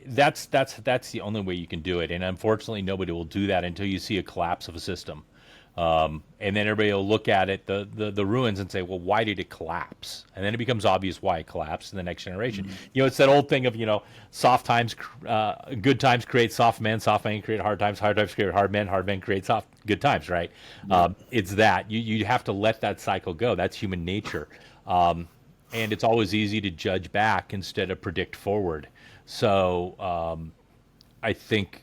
That's the only way you can do it, and unfortunately, nobody will do that until you see a collapse of a system, and then everybody will look at it, the ruins, and say, well, why did it collapse? And then it becomes obvious why it collapsed in the next generation. It's that old thing of soft times, good times create soft men create hard times create hard men create good times, right? Yeah. It's that you have to let that cycle go. That's human nature. And it's always easy to judge back instead of predict forward. So I think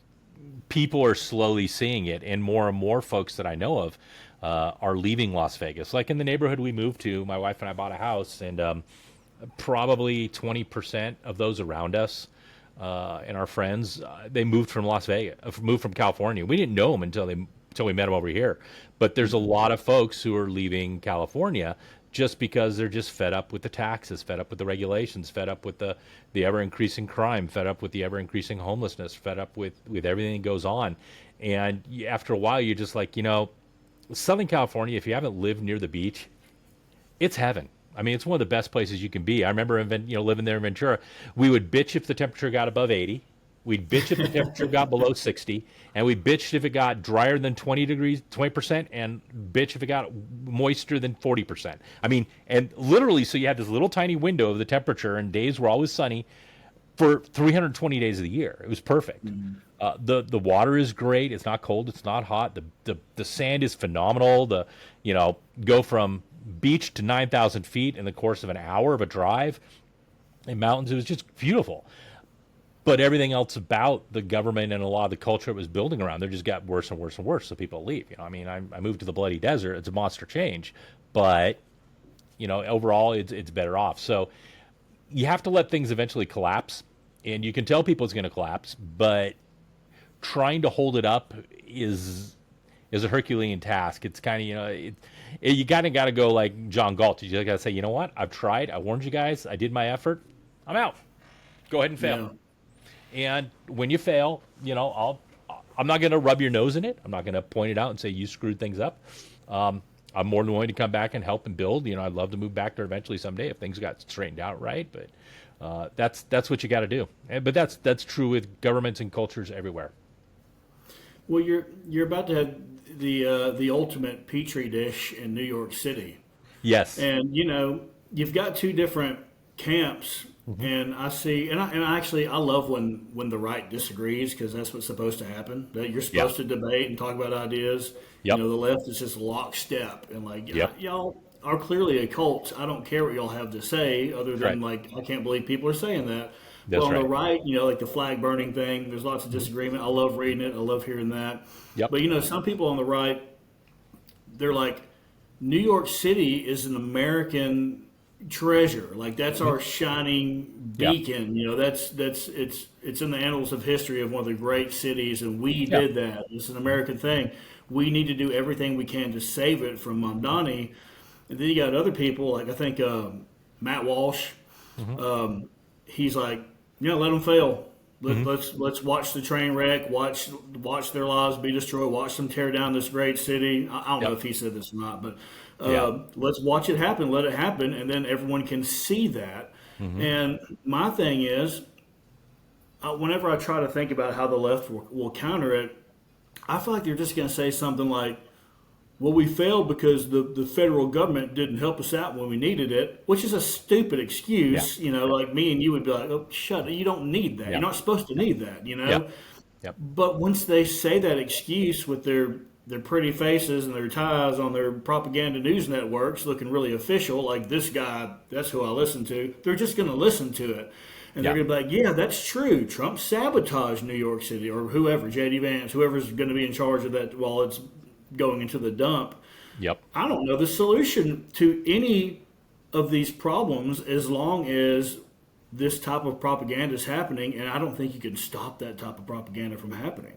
people are slowly seeing it, and more folks that I know of are leaving Las Vegas. Like in the neighborhood we moved to, my wife and I bought a house, and probably 20% of those around us and our friends, they moved from Las Vegas, moved from California. We didn't know them until we met them over here. But there's a lot of folks who are leaving California just because they're just fed up with the taxes, fed up with the regulations, fed up with the ever increasing crime, fed up with the ever increasing homelessness, fed up with everything that goes on. And after a while, you're just like, Southern California, if you haven't lived near the beach, it's heaven. I mean, it's one of the best places you can be. I remember, living there in Ventura. We would bitch if the temperature got above 80. We'd bitch if the temperature got below 60, and we bitched if it got drier than 20 degrees, 20%, and bitch if it got moister than 40%. I mean, and literally, so you had this little tiny window of the temperature, and days were always sunny for 320 days of the year. It was perfect. Mhm. The water is great. It's not cold. It's not hot. The sand is phenomenal. Go from beach to 9,000 feet in the course of an hour of a drive in mountains. It was just beautiful. But everything else about the government and a lot of the culture it was building around there just got worse and worse and worse. So people leave. I mean, I moved to the bloody desert. It's a monster change, but overall, it's better off. So you have to let things eventually collapse, and you can tell people it's going to collapse, but trying to hold it up is a Herculean task. It's kind of you kind of got to go like John Galt. You just got to say, you know what? I've tried. I warned you guys. I did my effort. I'm out. Go ahead and fail. Yeah. And when you fail, I'm not going to rub your nose in it. I'm not going to point it out and say you screwed things up. I'm more than willing to come back and help and build. I'd love to move back there eventually someday if things got straightened out right. But that's what you got to do. But that's true with governments and cultures everywhere. Well, you're about to have the ultimate petri dish in New York City, Yes. and you've got two different camps, Hmm. and I see, and I actually I love when the right disagrees because that's what's supposed to happen. That you're Yeah. supposed to debate and talk about ideas. Yep. The left is just lockstep and like Yep. y'all are clearly a cult. I don't care what y'all have to say, other That's than right. like I can't believe people are saying that. But That's on the right. right, like the flag burning thing, there's lots of disagreement. I love reading it. I love hearing that. Yep. But some people on the right, they're like, New York City is an American treasure. Like that's Hmm. our shining Yeah. beacon. It's in the annals of history of one of the great cities, and we Yeah. did that. It's an American thing. We need to do everything we can to save it from Mamdani. And then you got other people like I think Matt Walsh. Hmm. He's like, let them fail. Hmm. Let's watch the train wreck. Watch their lives be destroyed. Watch them tear down this great city. I don't know Yep. if he said this or not, but Yeah. let's watch it happen. Let it happen, and then everyone can see that. Hmm. And my thing is, whenever I try to think about how the left will counter it, I feel like they're just going to say something like, well, we failed because the federal government didn't help us out when we needed it, which is a stupid Yeah. excuse. Like me and you would be like, oh, shut it. You don't need that. Yeah. You're not supposed to need that. Yep. Yep. But once they say that excuse with their pretty faces and their ties on their propaganda news networks looking really official, like this guy, that's who I listen to, they're just going to listen to it. And they're Yeah. going to be like, yeah, that's true. Trump sabotaged New York City or whoever, J.D. Vance, whoever's going to be in charge of that while it's going into the dump. Yep. I don't know the solution to any of these problems as long as this type of propaganda is happening, and I don't think you can stop that type of propaganda from happening.